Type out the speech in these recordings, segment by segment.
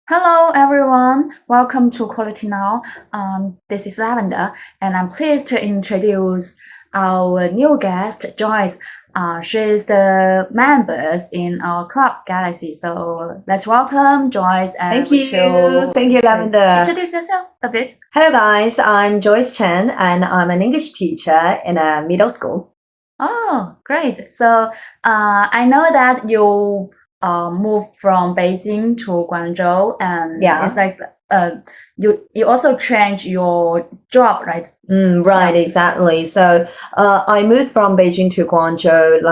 Hello, everyone. Welcome to Quality Now. This is Lavender, and I'm pleased to introduce our new guest, Joyce. She's the members in our club Galaxy. So let's welcome Joyce. And Thank you. Thank you, Lavender. Introduce yourself a bit. Hello, guys. I'm Joyce Chen, and I'm an English teacher in a middle school. Oh, great. So I know that you moved from Beijing to Guangzhou, and Yeah. it's like you also changed your job, right? Right, exactly. So I moved from Beijing to Guangzhou,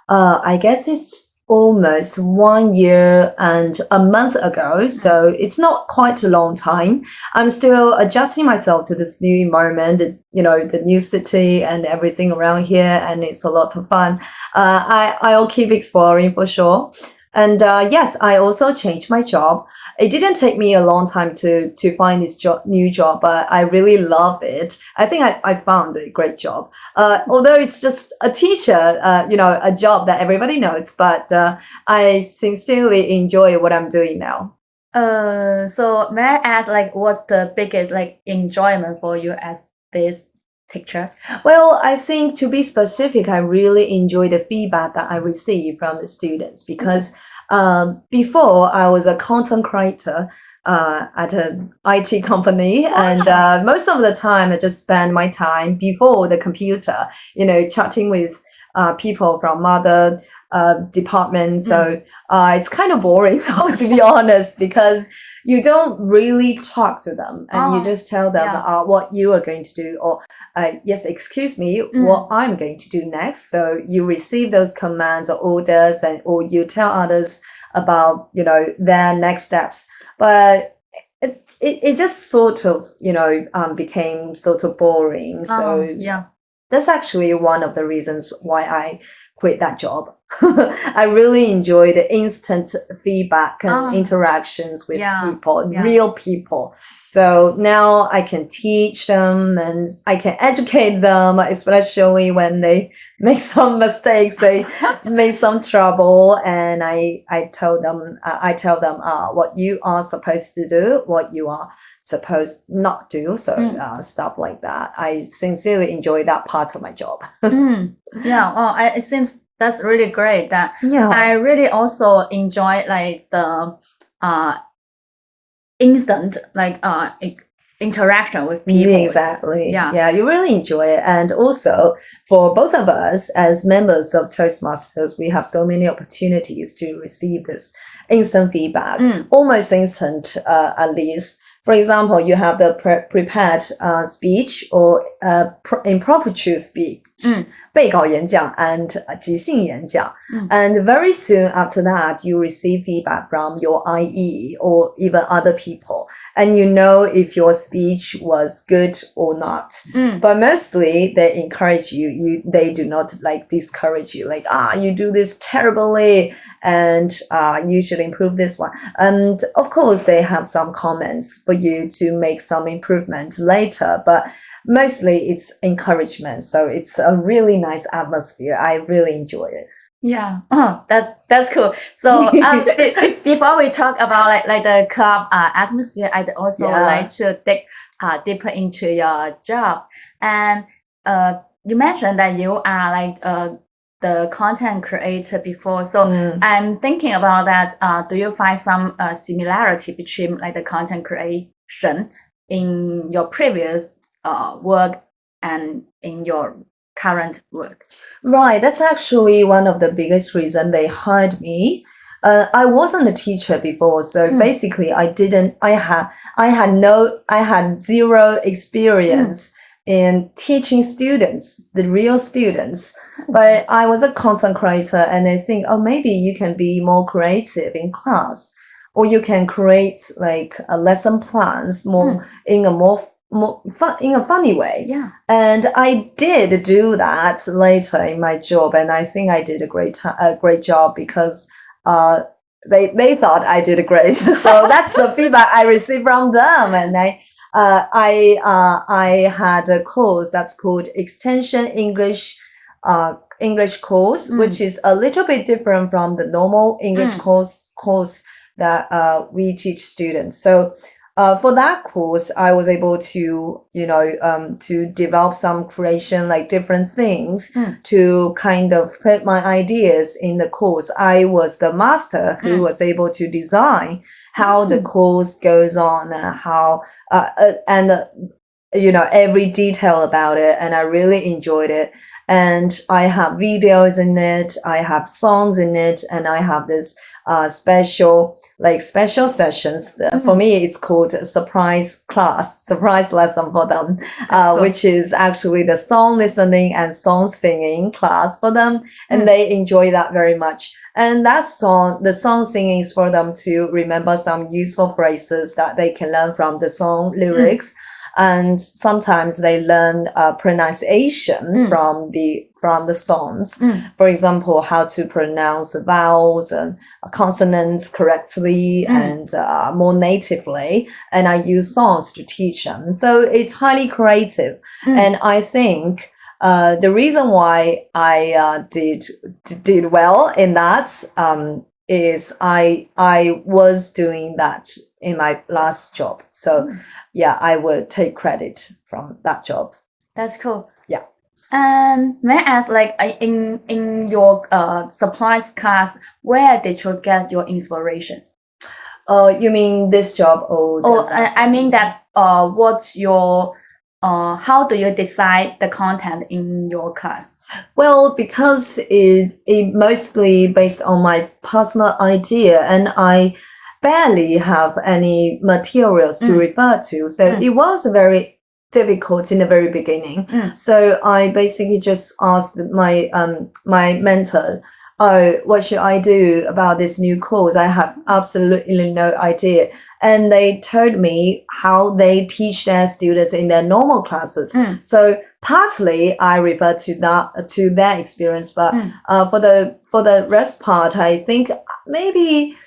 I guess it's almost 1 year and a month ago. So it's not quite a long time. I'm still adjusting myself to this new environment, the new city and everything around here. And it's a lot of fun. I'll keep exploring for sure. And yes, I also changed my job. It didn't take me a long time to find this new job, but I really love it. I think I found a great job. Although it's just a teacher, a job that everybody knows, but I sincerely enjoy what I'm doing now. So may I ask, what's the biggest enjoyment for you as this teacher? Well, I think to be specific, I really enjoy the feedback that I receive from the students because before I was a content creator at an IT company, and most of the time I just spend my time before the computer, chatting with people from other departments. So it's kind of boring, though, to be honest, because you don't really talk to them and you just tell them what you are going to do or yes, excuse me, what I'm going to do next. So you receive those commands or orders or you tell others about, their next steps. But it just sort of, became sort of boring. So that's actually one of the reasons why I quit that job. I really enjoy the instant feedback and interactions with people, real people. So now I can teach them and I can educate them, especially when they make some mistakes, they make some trouble, and I tell them what you are supposed to do, what you are supposed not to. So stuff like that. I sincerely enjoy that part of my job. Yeah. Oh, it seems that's really great. That I really also enjoy the instant interaction with people. Exactly. Yeah, you really enjoy it. And also for both of us as members of Toastmasters, we have so many opportunities to receive this instant feedback, almost instant at least. For example, you have the prepared speech or impromptu speech, 备稿演讲 and 即兴演讲. And very soon after that, you receive feedback from your IE or even other people. And you know if your speech was good or not. But mostly they encourage you. They do not discourage you. You do this terribly and you should improve this one. And of course, they have some comments for you to make some improvement later. But mostly it's encouragement. So it's a really nice atmosphere. I really enjoy it. Yeah. Oh, that's cool. So before we talk about the club atmosphere, I'd also like to dig deeper into your job. And you mentioned that you are the content creator before. So I'm thinking about that. Do you find some similarity between the content creation in your previous work and in your current work? Right, that's actually one of the biggest reasons they hired me. I wasn't a teacher before, so basically I had zero experience in teaching students, the real students. But I was a content creator, and I think, maybe you can be more creative in class, or you can create a lesson plans in a funny way. Yeah. And I did do that later in my job, and I think I did a great job because they thought I did great. So that's the feedback I received from them. And I had a course that's called Extension English course, which is a little bit different from the normal English course that we teach students. So for that course, I was able to, to develop some creation, like different things to kind of put my ideas in the course. I was the master who was able to design how the course goes on and how, every detail about it. And I really enjoyed it. And I have videos in it. I have songs in it. And I have this special sessions. For me, it's called surprise lesson for them, cool. which is actually the song listening and song singing class for them. And they enjoy that very much. And the song singing is for them to remember some useful phrases that they can learn from the song lyrics. And sometimes they learn pronunciation from the songs. For example, how to pronounce vowels and consonants correctly and more natively. And I use songs to teach them. So it's highly creative. And I think the reason why I did well in that is I was doing that in my last job. So yeah, I would take credit from that job. That's cool. Yeah. And may I ask, like in your supplies class, where did you get your inspiration? You mean this job or the last? I mean that what's your how do you decide the content in your class? Well, because it mostly based on my personal idea, and I barely have any materials to refer to. So it was very difficult in the very beginning. So I basically just asked my my mentor, oh, what should I do about this new course? I have absolutely no idea. And they told me how they teach their students in their normal classes. So partly I refer to their experience, but for the rest part, I think maybe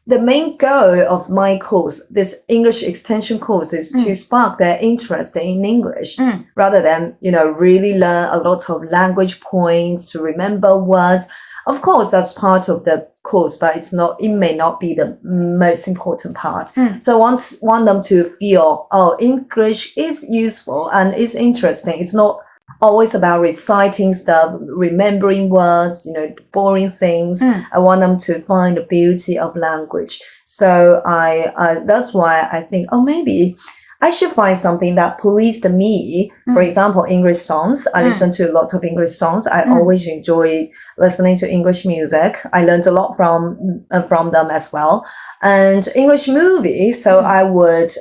the main goal of my course, this English extension course, is to spark their interest in English rather than, really learn a lot of language points to remember words. Of course, that's part of the course, but it may not be the most important part. So I want them to feel, oh, English is useful and it's interesting. It's not always about reciting stuff, remembering words, boring things. I want them to find the beauty of language. So that's why I think, oh, maybe I should find something that pleased me. For example, English songs. I listen to a lot of English songs. I always enjoy listening to English music. I learned a lot from them as well. And English movies. So I would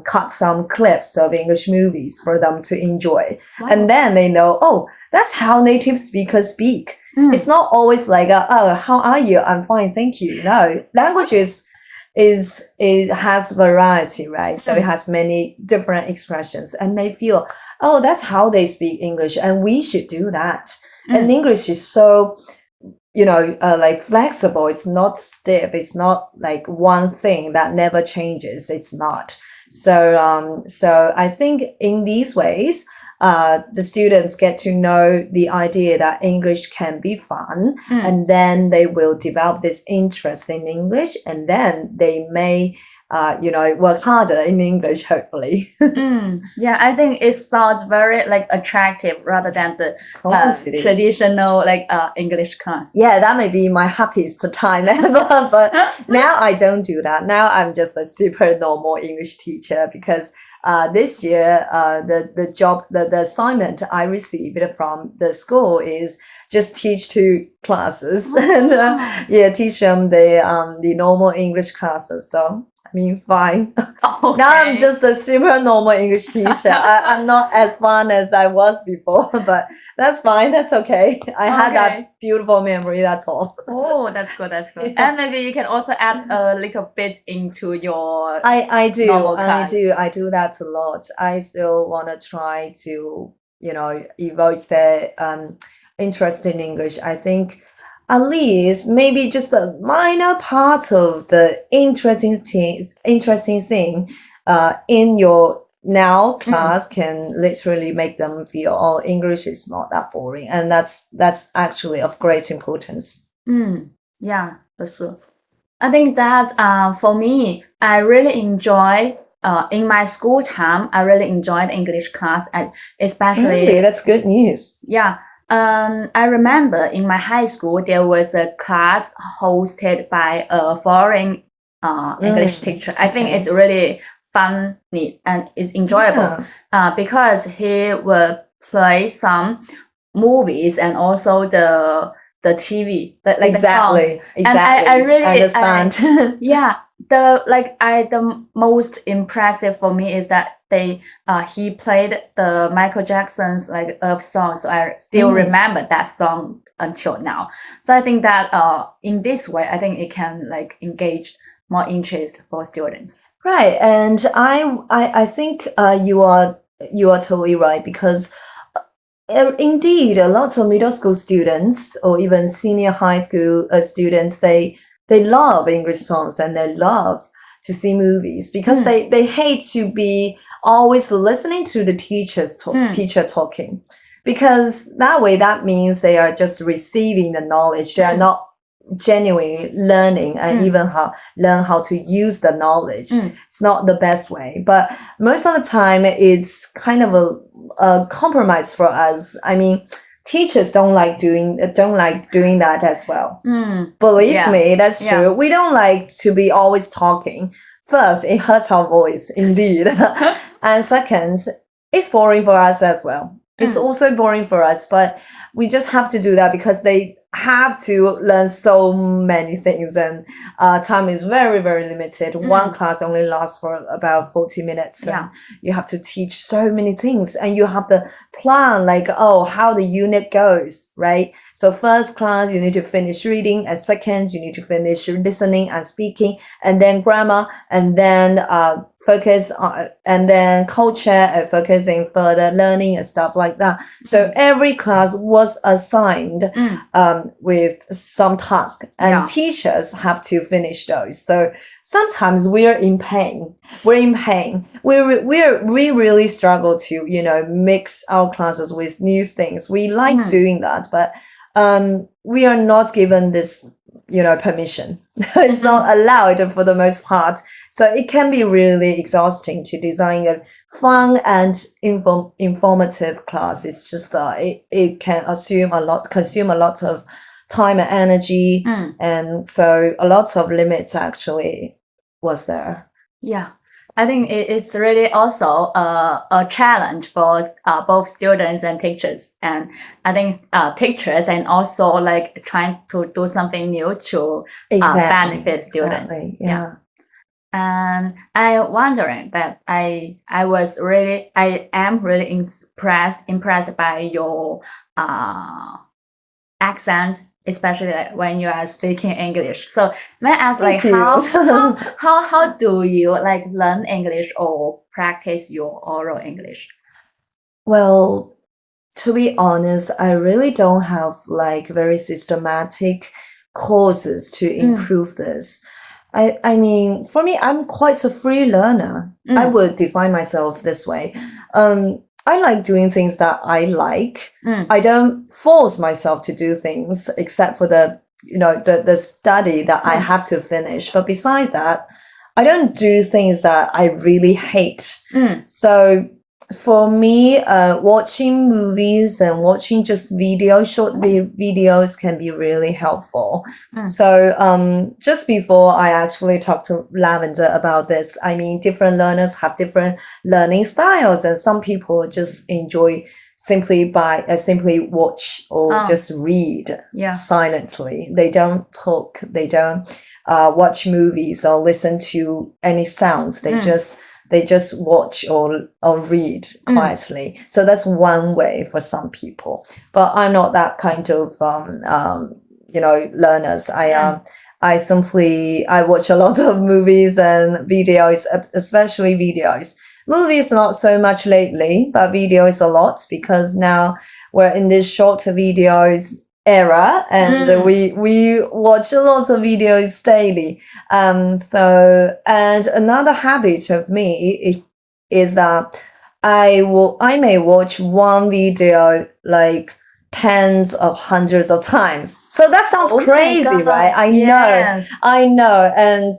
cut some clips of English movies for them to enjoy. Wow. And then they know, oh, that's how native speakers speak. It's not always like, oh, how are you? I'm fine, thank you. No, language has variety, right? So it has many different expressions, and they feel, oh, that's how they speak English, and we should do that. And English is so, like flexible. It's not stiff. It's not like one thing that never changes. It's not. So I think in these ways, the students get to know the idea that English can be fun, and then they will develop this interest in English, and then they may, work harder in English, hopefully. Yeah, I think it sounds very like attractive rather than the traditional English class. Yeah, that may be my happiest time ever, but now I don't do that. Now I'm just a super normal English teacher because this year, the assignment I received from the school is just teach 2 classes and teach them the normal English classes. So I mean, fine. Okay. Now I'm just a super normal English teacher. I'm not as fun as I was before, but that's fine. That's okay. I had that beautiful memory. That's all. Oh, that's good. That's good. Yes. And maybe you can also add a little bit into your I do. normal class. I do that a lot. I still want to try to, evoke their interest in English. I think at least maybe just a minor part of the interesting thing in your now class can literally make them feel, oh, English is not that boring, and that's actually of great importance. Yeah, for sure. I think that for me, I really enjoy in my school time. I really enjoyed English class, and especially Really, that's good news. yeah. I remember in my high school there was a class hosted by a foreign English teacher. I think okay. it's really funny and it's enjoyable because he will play some movies and also the TV, like Exactly, the songs. And I really understand. yeah, the most impressive for me is that he played the Michael Jackson's like Earth song, so I still remember that song until now. So I think that in this way, I think it can like engage more interest for students. Right, and I think you are totally right, because indeed a lot of middle school students or even senior high school students, they love English songs and they love to see movies, because they hate to be always listening to the teacher talking, because that means they are just receiving the knowledge. They are not genuinely learning and even learn how to use the knowledge. It's not the best way, but most of the time it's kind of a compromise for us. I mean, teachers don't like doing that as well. Believe me, that's true. We don't like to be always talking. First, it hurts our voice, indeed. And second, it's boring for us as well. It's also boring for us, but we just have to do that because they have to learn so many things, and time is very, very limited. One class only lasts for about 40 minutes. And you have to teach so many things, and you have to plan like, how the unit goes, right? So first class, you need to finish reading, and second, you need to finish listening and speaking, and then grammar, and then focus on, and then culture, and focusing further learning and stuff like that. So every class was assigned with some task, and teachers have to finish those. So sometimes we are in pain. We're in pain. We really struggle to mix our classes with new things. We like doing that, but we are not given this permission. It's not allowed for the most part. So it can be really exhausting to design a fun and informative class. It's just it can consume a lot of time and energy, and so a lot of limits actually was there. Yeah. I think it's really also a challenge for both students and teachers. And I think teachers and also like trying to do something new to benefit students. Exactly. Yeah. And I wondering that I am really impressed by your accent, especially like when you are speaking English. So may I ask, like, how do you like learn English or practice your oral English? Well, to be honest, I really don't have like very systematic courses to improve this. I mean, for me, I'm quite a free learner. I would define myself this way. I like doing things that I like. I don't force myself to do things except for the study that I have to finish. But besides that, I don't do things that I really hate. So for me, watching movies and watching just short videos can be really helpful. So just before I actually talked to Lavender about this, I mean, different learners have different learning styles, and some people just enjoy simply watch or just read silently. They don't talk, they don't watch movies or listen to any sounds. They just watch or read quietly. So that's one way for some people. But I'm not that kind of learners. I watch a lot of movies and videos, especially videos. Movies not so much lately, but videos a lot, because now we're in this short videos era, and we watch a lot of videos daily. So, and another habit of me is that I may watch one video like tens of hundreds of times. So that sounds Oh my crazy, God. right? Yes. I know. And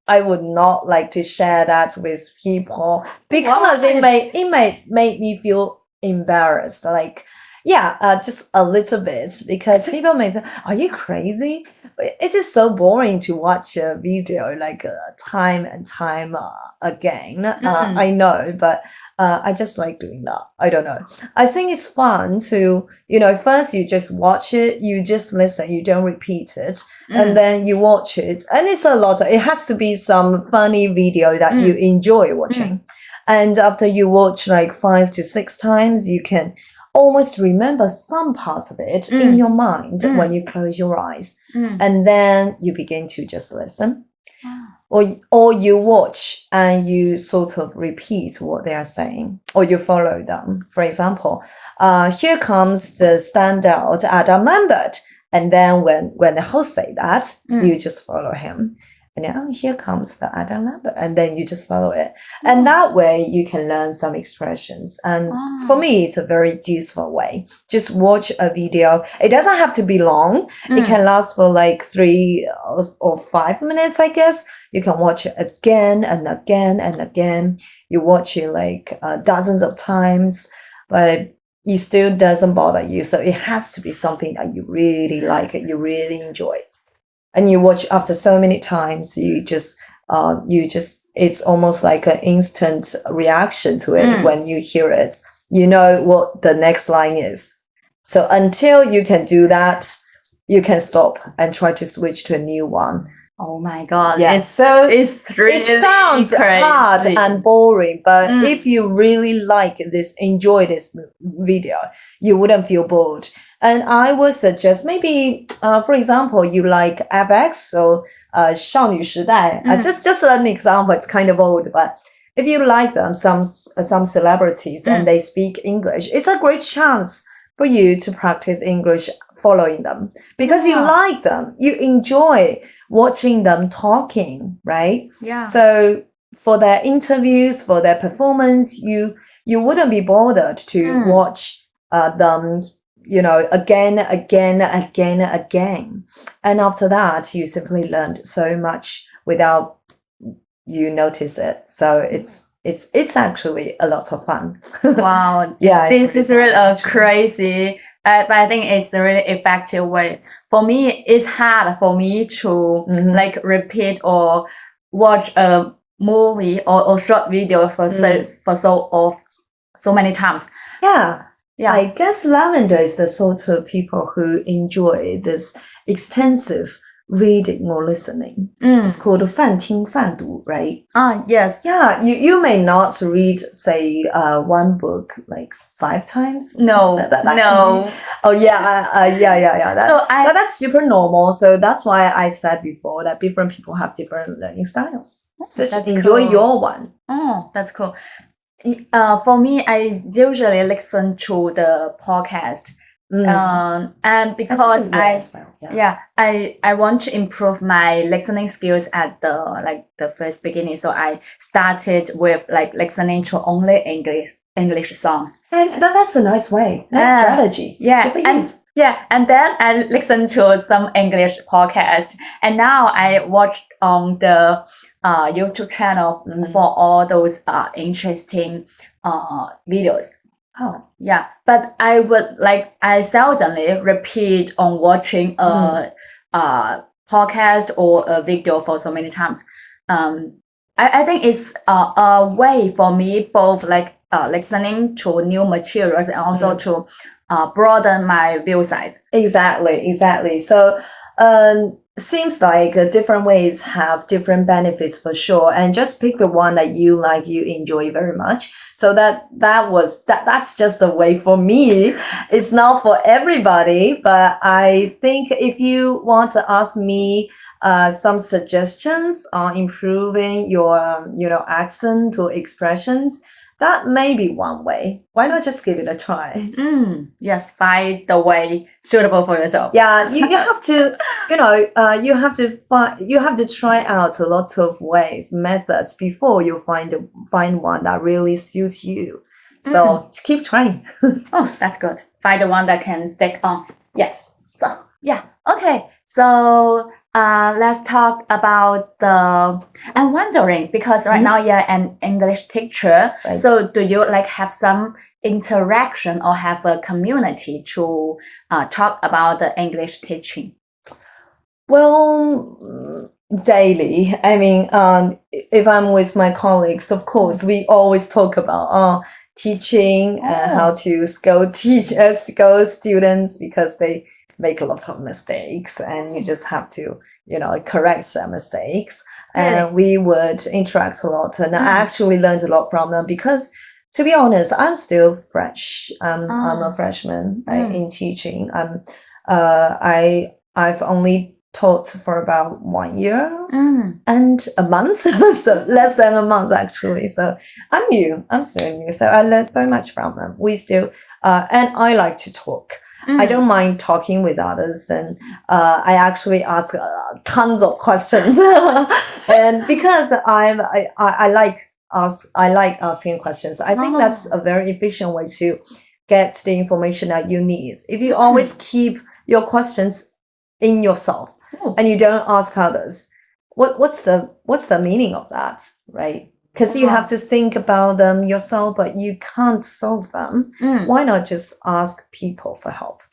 I would not like to share that with people because Why? it may make me feel embarrassed. Like, yeah, just a little bit because people may be, are you crazy? It is so boring to watch a video like time and time again. I know, but I just like doing that. I don't know. I think it's fun to, first you just watch it, you just listen, you don't repeat it, and then you watch it. And it's it has to be some funny video that you enjoy watching. And after you watch like 5 to 6 times, you can almost remember some parts of it in your mind when you close your eyes. And then you begin to just listen. Or you watch and you sort of repeat what they are saying, or you follow them. For example, here comes the standout Adam Lambert. And then when the host say that, you just follow him. And then here comes the Adam Lambert, and then you just follow it. And that way you can learn some expressions. And for me, it's a very useful way. Just watch a video. It doesn't have to be long. It can last for like 3 or 5 minutes, I guess. You can watch it again and again and again. You watch it like dozens of times, but it still doesn't bother you. So it has to be something that you really like, you really enjoy. And you watch after so many times, it's almost like an instant reaction to it when you hear it. You know what the next line is. So until you can do that, you can stop and try to switch to a new one. Oh my God. Yeah. It's really it sounds crazy. hard and boring, but if you really enjoy this video, you wouldn't feel bored. And I would suggest maybe, for example, you like FX, so 少女时代. Just an example, it's kind of old, but if you like them, some celebrities and they speak English, it's a great chance for you to practice English following them because you like them, you enjoy watching them talking, right? Yeah. So for their interviews, for their performance, you wouldn't be bothered to watch them, again. And after that, you simply learned so much without you notice it. So it's actually a lot of fun. Wow. Yeah. This is really crazy. But I think it's a really effective way. For me, it's hard for me to like repeat or watch a movie or short video for so many times. Yeah. Yeah. I guess Lavender is the sort of people who enjoy this extensive reading or listening. It's called 泛听泛读, right? Yes. Yeah, you may not read, say, one book like 5 times. No. No. Oh yeah, yeah. But that's super normal. So that's why I said before that different people have different learning styles. So just enjoy your one. Oh, that's cool. For me, I usually listen to the podcast. And because I want to improve my listening skills at the first beginning, so I started with like listening to only English songs. And that's a nice way, nice strategy. Yeah, and then I listened to some English podcasts, and now I watched on the YouTube channel for all those interesting videos. Oh. Yeah, but I seldomly repeat on watching a podcast or a video for so many times. I think it's a way for me both listening to new materials and also to broaden my view side. Exactly. So seems like different ways have different benefits for sure, and just pick the one that you like, you enjoy very much. So that's just the way for me. It's not for everybody, but I think if you want to ask me some suggestions on improving your accent or expressions, that may be one way. Why not just give it a try? Yes, find the way suitable for yourself. Yeah, you have to, you have to try out a lot of ways, methods before you find one that really suits you. So keep trying. Oh, that's good. find the one that can stick on. Yes. So yeah, okay. So let's talk about the. I'm wondering because right now you're an English teacher. Right. So do you like have some interaction or have a community to talk about the English teaching? Well, daily. I mean, if I'm with my colleagues, of course, we always talk about teaching and how to scold students because they make a lot of mistakes, and you just have to, correct some mistakes. And we would interact a lot, and I actually learned a lot from them because, to be honest, I'm still fresh. I'm a freshman, right, in teaching. I've only taught for about 1 year and a month, so less than a month actually. So I'm still new. So I learned so much from them. We still, and I like to talk. I don't mind talking with others, and I actually ask tons of questions, and because I like asking questions. I think that's a very efficient way to get the information that you need. If you always keep your questions in yourself and you don't ask others, what's the meaning of that, right? Because you have to think about them yourself, but you can't solve them. Why not just ask people for help?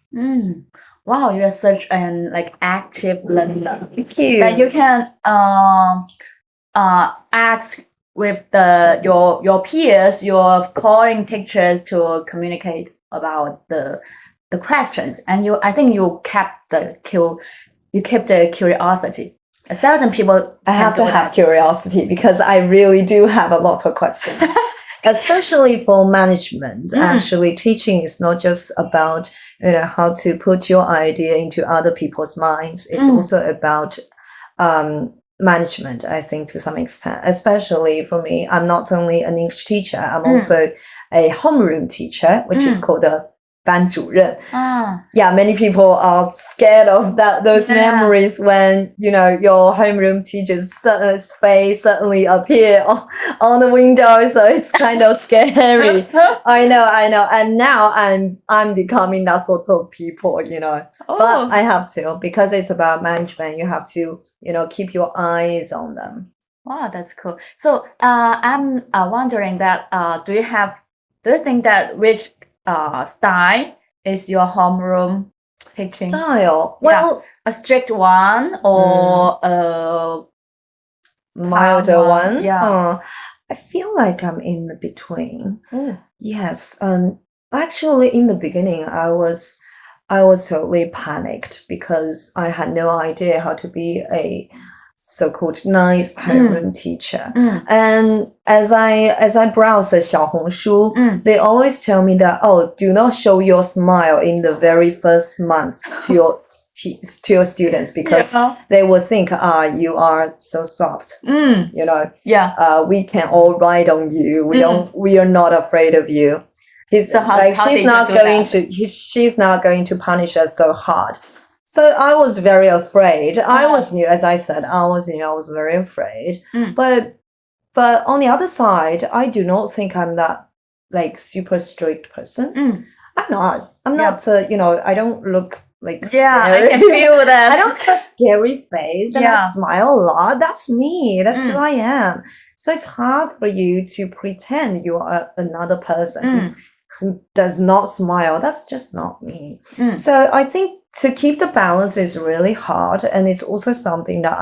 Wow, you're such an active learner. Thank you. That you can ask with your peers, your calling teachers to communicate about the questions, and I think you kept the curiosity. Certain people I have to have curiosity because I really do have a lot of questions, especially for management. Actually, teaching is not just about how to put your idea into other people's minds. It's also about management, I think, to some extent. Especially for me, I'm not only an English teacher, I'm also a homeroom teacher, which is called a 班主任. Yeah, many people are scared of those memories when your homeroom teacher's face suddenly appear on the window, so it's kind of scary. I know, and now I'm becoming that sort of people, but I have to, because it's about management. You have to keep your eyes on them. Wow, that's cool. So I'm wondering that do you think that which style is your homeroom teaching style? Well, a strict one or a milder one? Yeah. I feel like I'm in the between. Yes. Actually, in the beginning, I was totally panicked because I had no idea how to be a so-called nice homeroom teacher. And as I browse the 小红书, they always tell me that, do not show your smile in the very first month to your students, because they will think, you are so soft. We can all ride on you. We are not afraid of you. She's not going to punish us so hard. So I was very afraid. I was new, as I said. I was very afraid. But on the other side, I do not think I'm that super strict person. I'm not. I don't look scary. I can feel that. I don't have a scary face and I smile a lot. That's me. That's who I am. So it's hard for you to pretend you are another person who does not smile. That's just not me. So I think to keep the balance is really hard, and it's also something that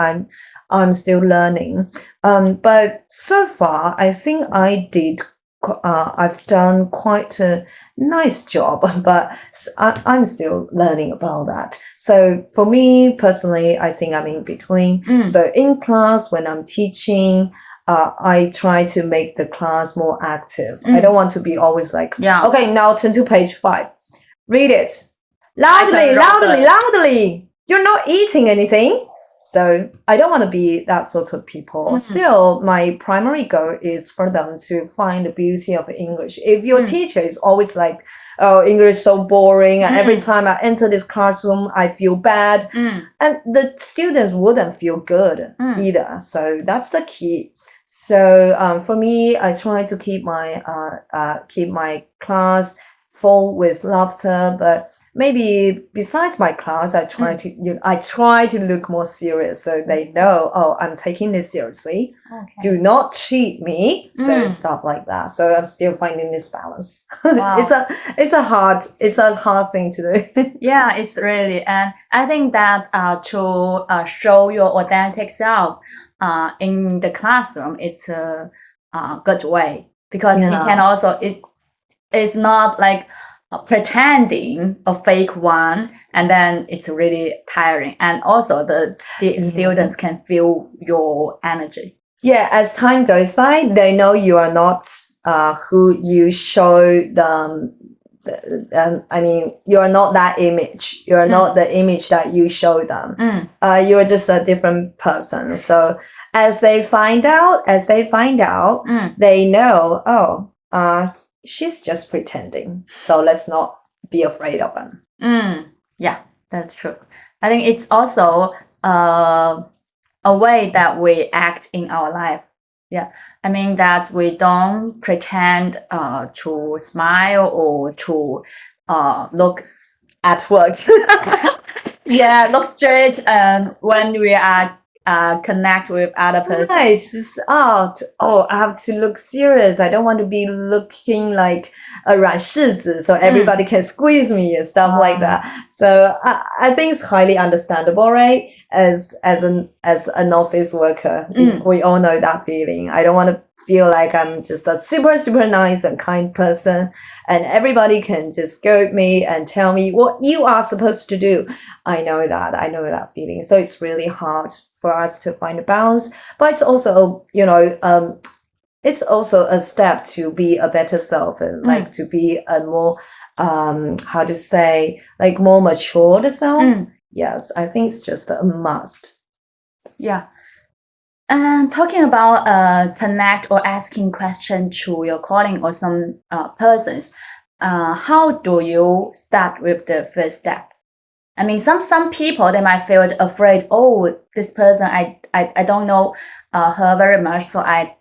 I'm still learning. But so far, I think I've done quite a nice job, but I'm still learning about that. So for me personally, I think I'm in between. So in class, when I'm teaching, I try to make the class more active. I don't want to be always okay, now turn to page 5. Read it. Loudly. You're not eating anything. So I don't want to be that sort of people. Still, my primary goal is for them to find the beauty of English. If your teacher is always English is so boring, and every time I enter this classroom, I feel bad, and the students wouldn't feel good either. So that's the key. So for me, I try to keep my class full with laughter, but maybe besides my class, I try to look more serious so they know, oh, I'm taking this seriously. Okay. Do not cheat me. So stuff like that. So I'm still finding this balance. Wow. it's a hard thing to do. Yeah, it's really, and I think that to show your authentic self in the classroom, it's a good way, because it can also, it's not like pretending a fake one, and then it's really tiring, and also the students can feel your energy. Yeah, as time goes by, they know you are not who you show them. I mean, you are not that image. You are not the image that you show them. You are just a different person. So as they find out, they know, oh, she's just pretending. So let's not be afraid of them. Yeah, that's true. I think it's also a way that we act in our life. Yeah, I mean that we don't pretend to smile or to look at work. Yeah, look straight when we are connect with other person. Right, it's just I have to look serious. I don't want to be looking like a 软柿子, so everybody can squeeze me and stuff like that. So I think it's highly understandable, right? As an office worker, we all know that feeling. I don't want to feel like I'm just a super, super nice and kind person, and everybody can just go at me and tell me what you are supposed to do. I know that feeling. So it's really hard for us to find a balance, but it's also, it's also a step to be a better self and like to be a more, how to say, like more matured self. Yes, I think it's just a must. Yeah. And talking about connect or asking question to your colleague or some persons, how do you start with the first step? I mean, some people, they might feel afraid. Oh, this person, I don't know her very much, so I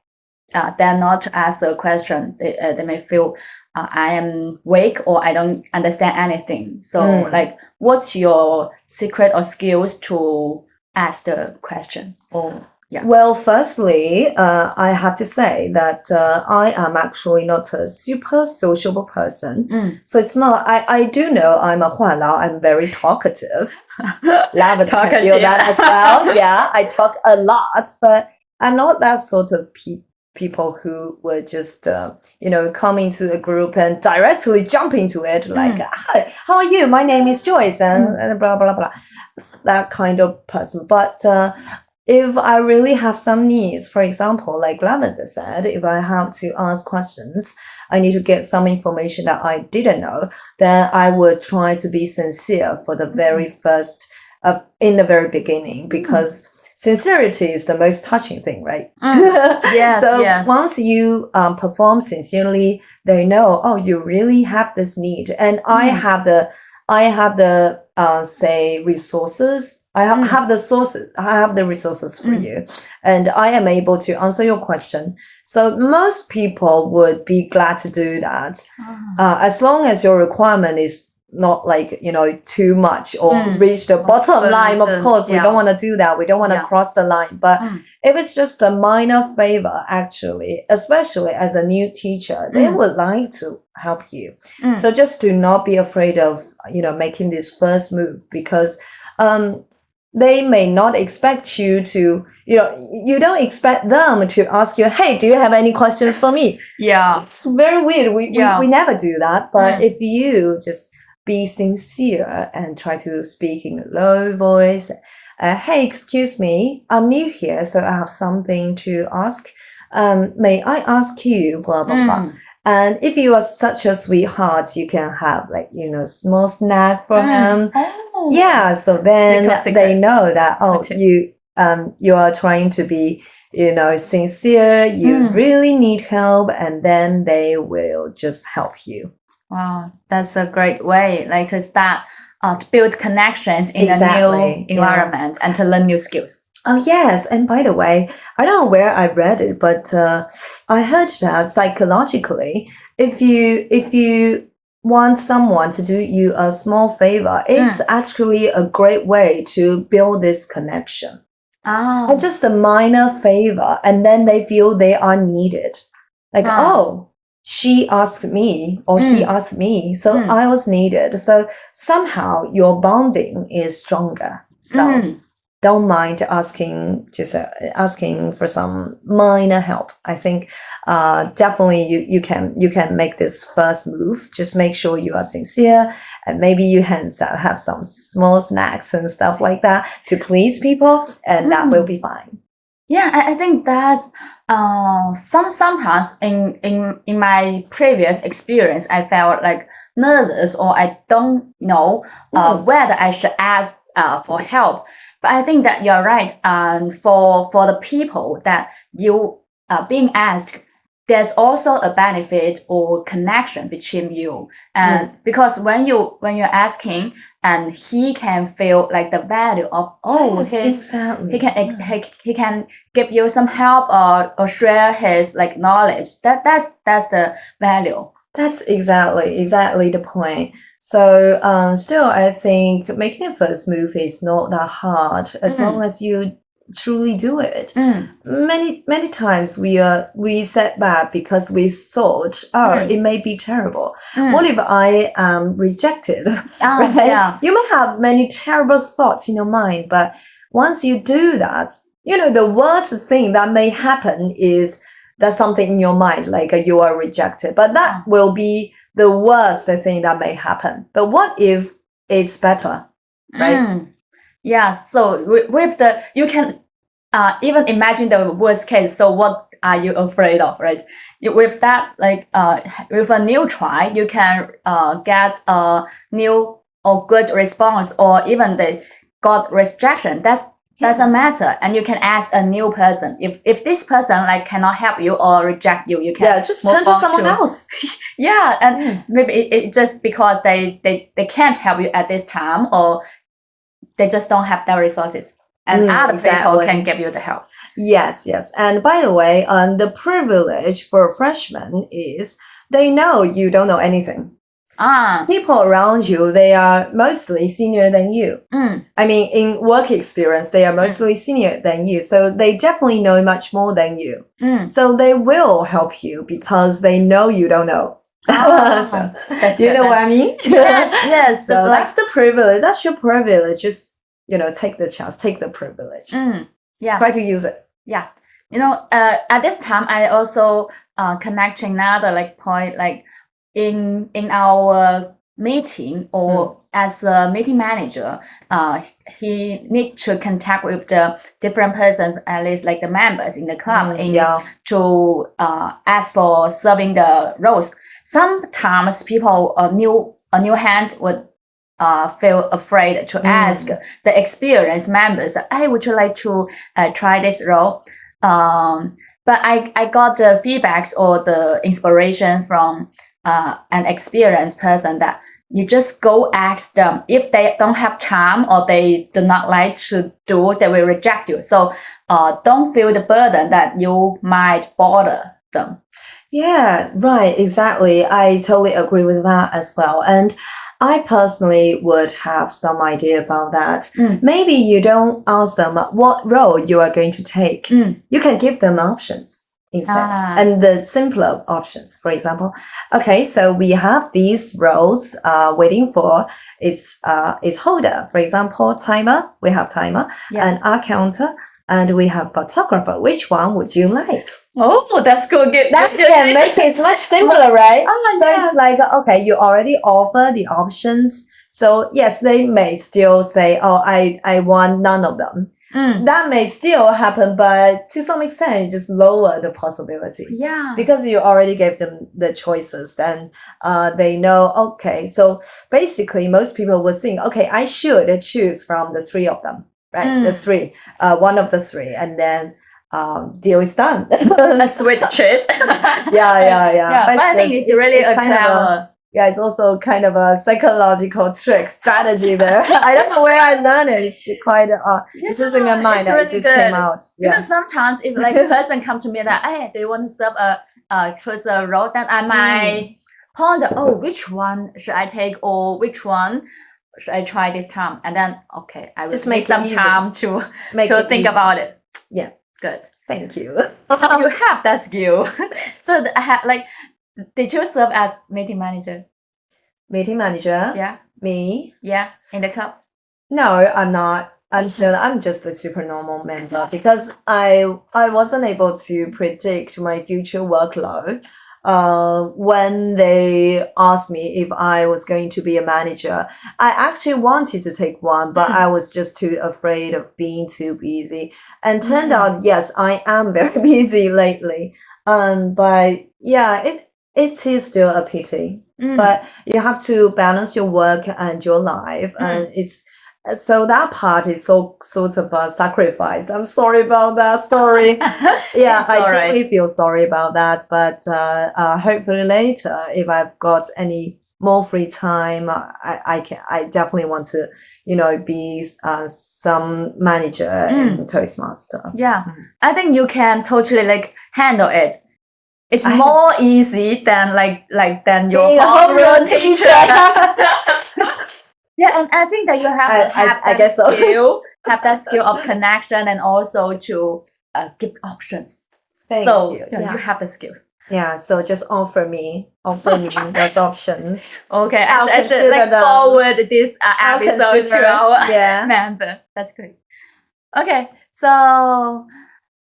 dare not to ask a question. They may feel I am weak or I don't understand anything. So, like, what's your secret or skills to ask the question? Or yeah. Well, firstly, I have to say that I am actually not a super sociable person. So it's not, I do know I'm a 话痨, I'm very talkative. Lavender can feel that as well. Yeah, I talk a lot, but I'm not that sort of people who would just, come into a group and directly jump into it like, hi, how are you? My name is Joyce, and blah, blah, blah. That kind of person. But if I really have some needs, for example, like Lavender said, if I have to ask questions, I need to get some information that I didn't know, then I would try to be sincere for the very first, in the very beginning, because sincerity is the most touching thing, right? Yes, so yes. Once you perform sincerely, they know, oh, you really have this need, and I have the say resources. I have the sources. I have the resources for you, and I am able to answer your question. So most people would be glad to do that, as long as your requirement is not like, too much or reach the bottom line. Of course, we don't want to do that. We don't want to cross the line. But if it's just a minor favor, actually, especially as a new teacher, they would like to help you. So just do not be afraid of, making this first move, because they may not expect you to, you don't expect them to ask you, hey, do you have any questions for me? Yeah. It's very weird. We never do that. But if you just be sincere and try to speak in a low voice, hey, excuse me, I'm new here, so I have something to ask. May I ask you, blah, blah, blah. And if you are such a sweetheart, you can have small snack for him. Oh. Yeah, so then they know that, you are trying to be, sincere, you really need help, and then they will just help you. Wow, that's a great way, like to start to build connections in a new environment and to learn new skills. Oh, yes. And by the way, I don't know where I read it, but I heard that psychologically, if you want someone to do you a small favor, it's actually a great way to build this connection. And just a minor favor, and then they feel they are needed. Like, oh, she asked me or he asked me, so I was needed. So somehow your bonding is stronger. So don't mind asking for some minor help. I think definitely you can make this first move. Just make sure you are sincere, and maybe you can have some small snacks and stuff like that to please people, and that will be fine. Yeah, I think that sometimes in my previous experience, I felt like nervous, or I don't know whether I should ask for help. But I think that you're right. And for the people that you being asked, there's also a benefit or connection between you. And because when you're asking, and he can feel like the value of Exactly. he can give you some help or share his like knowledge. That's the value. That's exactly the point. So still, I think making the first move is not that hard as long as you truly do it. Many times we set back because we thought, it may be terrible. What if I am rejected? Right? Yeah. You may have many terrible thoughts in your mind, but once you do that, the worst thing that may happen is that something in your mind, like you are rejected. But that will be the worst thing that may happen. But what if it's better, right? Yeah. So with you can even imagine the worst case. So what are you afraid of, right? With that, like with a new try, you can get a new or good response, or even they got rejection. That doesn't matter, and you can ask a new person. If this person like cannot help you or reject you, you can just turn to someone else. Yeah, and maybe it just because they can't help you at this time, or they just don't have the resources. And other people can give you the help. Yes. And by the way, the privilege for a freshman is they know you don't know anything. People around you, they are mostly senior than you. I mean, in work experience, they are mostly senior than you. So they definitely know much more than you. So they will help you because they know you don't know. So, you know what I mean? Yes. So that's the privilege. That's your privilege. Just take the chance, take the privilege. Yeah. Try to use it. Yeah. At this time, I also connecting another like point, like in our meeting or as a meeting manager, he need to contact with the different persons, at least like the members in the club, to ask for serving the roles. Sometimes people a new hand would feel afraid to ask the experienced members, hey, would you like to try this role? But I got the feedbacks or the inspiration from an experienced person that you just go ask them. If they don't have time or they do not like to do, they will reject you. So don't feel the burden that you might bother them. Yeah, right, exactly. I totally agree with that as well. And I personally would have some idea about that. Maybe you don't ask them what role you are going to take. You can give them options instead. And the simpler options, for example. Okay, so we have these roles waiting for is holder. For example, timer, we have timer, and art counter, and we have photographer. Which one would you like? Oh, that's good. That can make it much simpler, right? So it's like, okay, you already offer the options. So yes, they may still say, oh, I want none of them. That may still happen, but to some extent, you just lower the possibility. Yeah. Because you already gave them the choices, then they know, okay, so basically most people would think, okay, I should choose from the three of them, right? The three, one of the three, and then deal is done. A sweet treat. Yeah. But I think it's really a clever. It's also kind of a psychological strategy there. I don't know where I learned it. It's quite, it's just in my mind. Really it just came out. Because sometimes if like a person comes to me that, hey, do you want to serve choose a role, then I might ponder, oh, which one should I take, or which one should I try this time? And then, okay, I will Just make make it some easy. time to Make it think easy. about it. Yeah. Good. Thank you. You have that skill. So did you serve as meeting manager? Meeting manager? Yeah. Me? Yeah, in the club. No, I'm not. I'm just a super normal member because I wasn't able to predict my future workload. When they asked me if I was going to be a manager, I actually wanted to take one, but I was just too afraid of being too busy. And turned out, yes, I am very busy lately. But yeah, it is still a pity. But you have to balance your work and your life, and so that part is sort of a sacrifice. I'm sorry about that. Sorry. Yeah, I deeply feel sorry about that. But hopefully later, if I've got any more free time, I definitely want to, be some manager in Toastmaster. Yeah, I think you can totally handle it. It's more easy than than your homeroom teacher. Yeah, and I think that you have have that skill of connection and also to give options. Thank you. You have the skills. Yeah, so just offer me those options. Okay, I should forward this episode to our member. That's great. Okay, so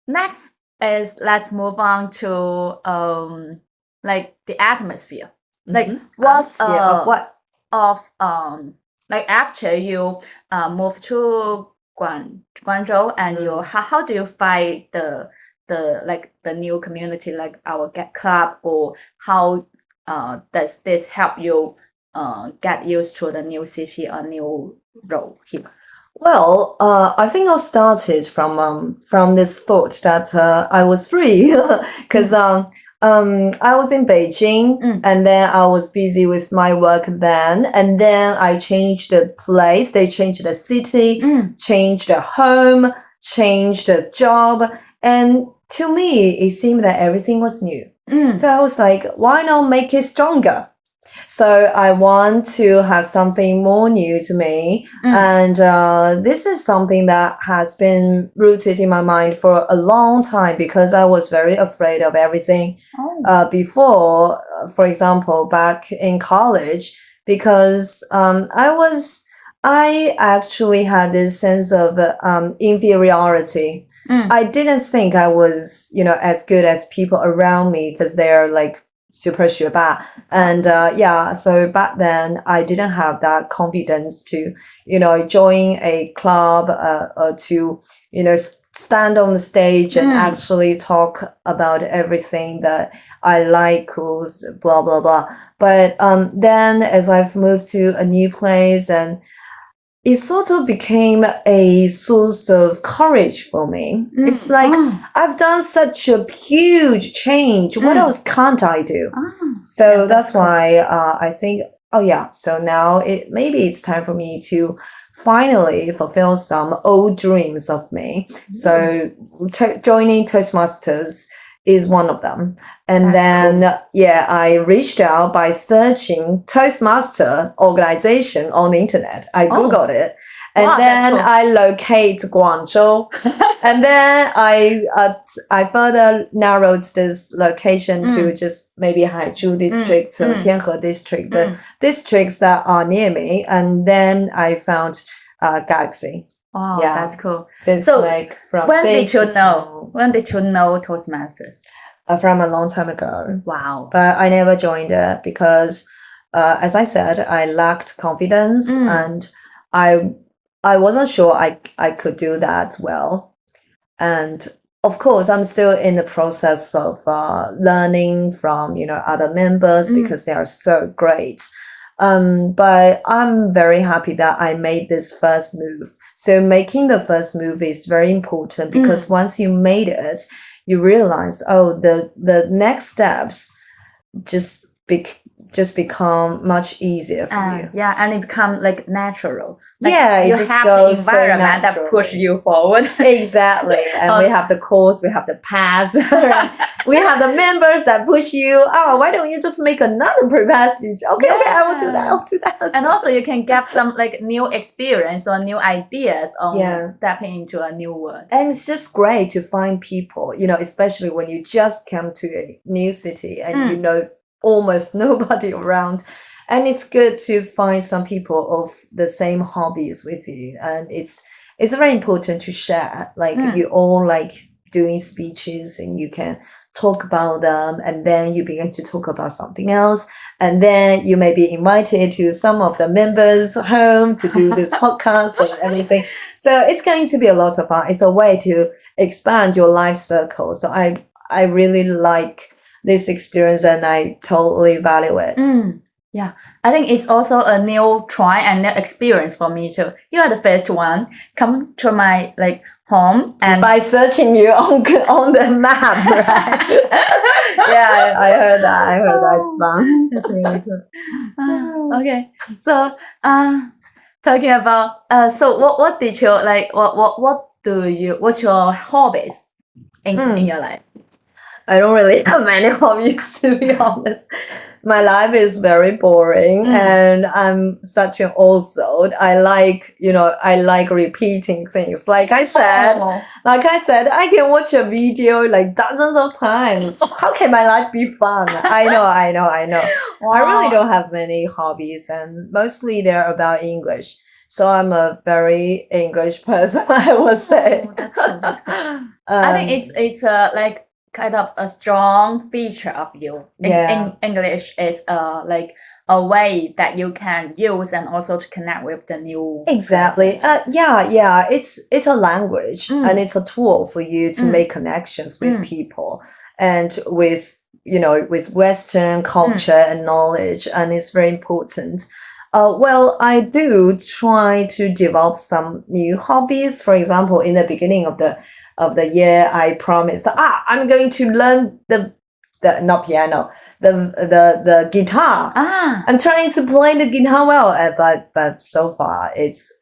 next is let's move on to the atmosphere. After you move to Guangzhou and how do you find the new community, like our club, or how does this help you get used to the new city or new role here? Well, I think I started from this thought that I was free because I was in Beijing and then I was busy with my work then, and then I changed the place. They changed the city, changed the home, changed the job, and to me it seemed that everything was new. So I was like, why not make it stronger? So I want to have something more new to me. And this is something that has been rooted in my mind for a long time because I was very afraid of everything before, for example, back in college, because I actually had this sense of inferiority. I didn't think I was, as good as people around me because they're like super 学霸. And so back then I didn't have that confidence to, join a club or to, stand on the stage and actually talk about everything that I like or blah, blah, blah. But then as I've moved to a new place, and it sort of became a source of courage for me. It's like, I've done such a huge change. What else can't I do? So that's why I think, so now maybe it's time for me to finally fulfill some old dreams of me. So joining Toastmasters is one of them. And I reached out by searching Toastmaster organization on the internet. I Googled it. And then I locate Guangzhou. And then I further narrowed this location to just maybe Haizhu district or Tianhe district, the districts that are near me. And then I found Galaxy. Wow, that's cool. So like when did you know Toastmasters? From a long time ago. Wow. But I never joined it because, as I said, I lacked confidence and I wasn't sure I could do that well. And of course, I'm still in the process of learning from, other members because they are so great. But I'm very happy that I made this first move. So making the first move is very important because once you made it, you realize, the next steps just just become much easier for you. Yeah, and it become like natural. Like Yeah, it you just have the goes so environment that push naturally. you forward. Exactly. And we have the course, we have the pass, we have the members that push you. Oh, why don't you just make another prepare speech? Okay, I will do that. I'll do that. And also you can get some like new experience or new ideas on Yeah. stepping into a new world. And it's just great to find people, especially when you just come to a new city and you know almost nobody around. And it's good to find some people of the same hobbies with you. And it's very important to share. Like you all like doing speeches and you can talk about them, and then you begin to talk about something else, and then you may be invited to some of the members' home to do this podcast and everything. So it's going to be a lot of fun. It's a way to expand your life circle. So I really like this experience and I totally value it. Yeah, I think it's also a new try and new experience for me too. You are the first one come to my like home and by searching you on the map, right? Yeah, I heard that. It's fun. That's really good. Okay, so talking about so what did you like? What's your hobbies in your life? I don't really have many hobbies, to be honest. My life is very boring and I'm such an old soul. I like repeating things. Like I said, I can watch a video like dozens of times. How can my life be fun? I know. Wow. I really don't have many hobbies and mostly they're about English. So I'm a very English person, I would say. Oh, that's cool. I think it's like kind of a strong feature of you. In English is like a way that you can use and also to connect with the new. Exactly. It's a language and it's a tool for you to make connections with people and with Western culture and knowledge, and it's very important. Well, I do try to develop some new hobbies. For example, in the beginning of the year, I promised I'm going to learn the not piano, the guitar. I'm trying to play the guitar well, but so far it's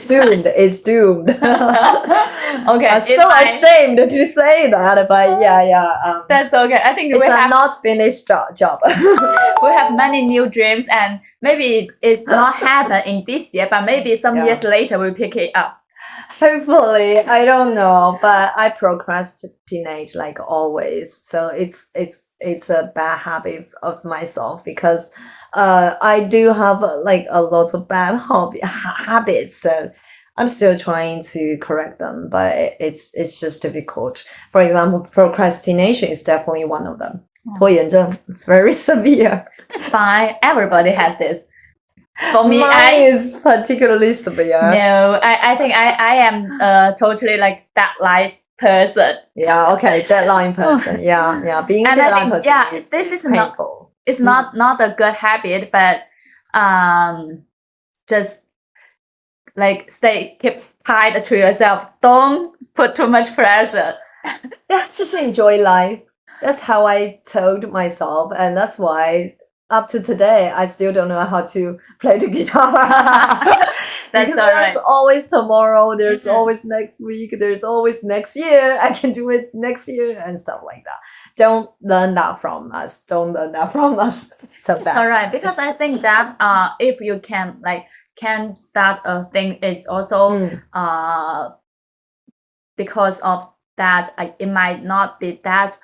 doomed. It's doomed. Okay, I'm so ashamed to say that, but that's okay. I think it's a not finished job. We have many new dreams, and maybe it's not happen in this year, but maybe some years later we'll pick it up. Hopefully, I don't know, but I procrastinate like always. So it's a bad habit of myself because I do have like a lot of bad habits. So I'm still trying to correct them, but it's just difficult. For example, procrastination is definitely one of them. 拖延症, it's very severe. It's fine. Everybody has this. For me, mine is particularly severe. No, I think I am totally like deadline person. Yeah, okay, deadline person. Yeah. Being a deadline person is painful. It's not a good habit, but just like keep tight to yourself. Don't put too much pressure. Yeah, just enjoy life. That's how I told myself, and that's why up to today, I still don't know how to play the guitar. Because there's always tomorrow, there's always next week, there's always next year. I can do it next year and stuff like that. Don't learn that from us. It's alright, because I think that if you can start a thing, it's also because of that it might not be that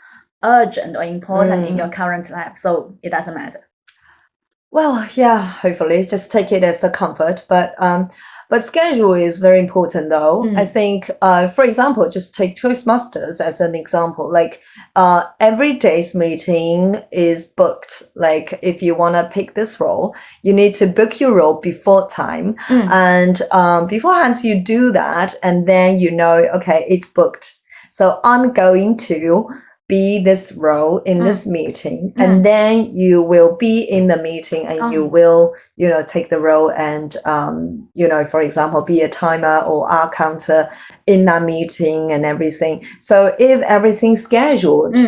urgent or important in your current life, so it doesn't matter. Well, yeah, hopefully just take it as a comfort, but schedule is very important though. I think, for example, just take Toastmasters as an example. Like, every day's meeting is booked. Like, if you want to pick this role, you need to book your role before time. And, beforehand, you do that and then okay, it's booked. So I'm going to be this role in this meeting, and then you will be in the meeting and you will, take the role and, for example, be a timer or R counter in that meeting and everything. So if everything's scheduled,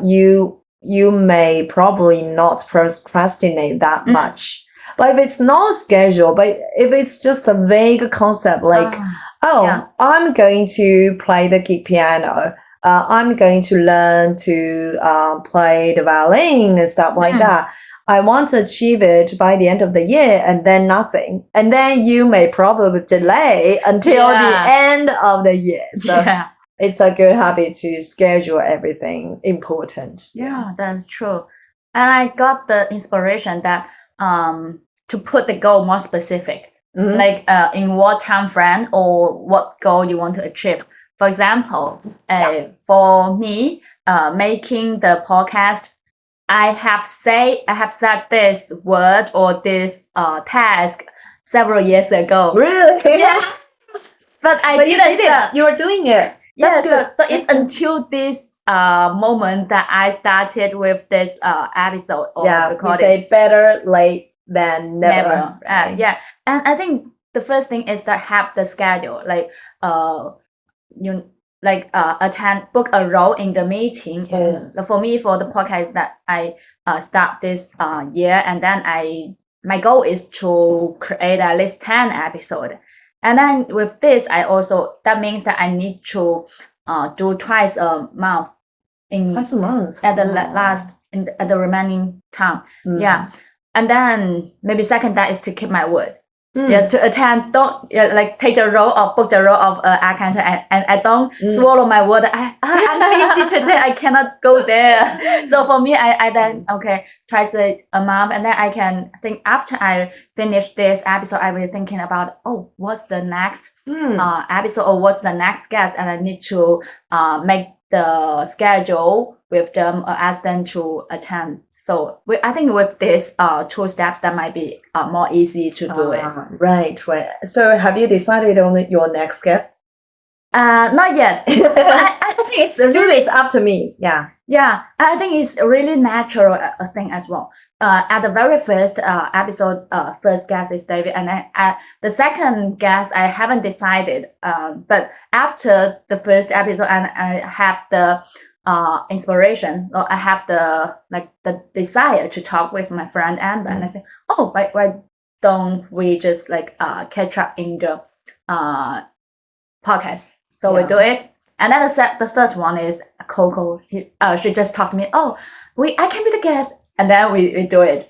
you you may probably not procrastinate that much. But if it's not scheduled, but if it's just a vague concept like, I'm going to play the piano, I'm going to learn to play the violin and stuff like that. I want to achieve it by the end of the year and then nothing. And then you may probably delay until the end of the year. So it's a good habit to schedule everything important. Yeah, that's true. And I got the inspiration that to put the goal more specific, like in what time frame or what goal you want to achieve. For example, for me, making the podcast, I have said this word or this task several years ago. Really? Yes. But I didn't. You were doing it. That's good. So it's until this moment that I started with this episode or recording. You say better late than never. Yeah. And I think the first thing is to have the schedule. Like book a role in the meeting. Yes. For me, for the podcast that I start this year, and then my goal is to create at least 10 episodes. And then with this, that means that I need to do twice a month. Twice a month? At the at the remaining time. Yeah. And then maybe second, that is to keep my word. Yes, to attend, take the role of book the role of accountant, and I don't swallow my word. I'm busy today, I cannot go there. So for me, I then twice a month, and then I can think after I finish this episode, I will be thinking about what's the next episode or what's the next guest, and I need to make the schedule with them or ask them to attend. So I think with this 2 steps, that might be more easy to do it. Right. So have you decided on your next guest? Not yet. I think it's do this after me. Yeah. Yeah, I think it's a really natural thing as well. At the very first episode, first guest is David, and then the second guest I haven't decided. But after the first episode, and I have the inspiration, or I have the desire to talk with my friend Amber, and I say, why don't we just catch up in the podcast? So we do it. And then the third one is Coco. She just talked to me. I can be the guest, and then we do it.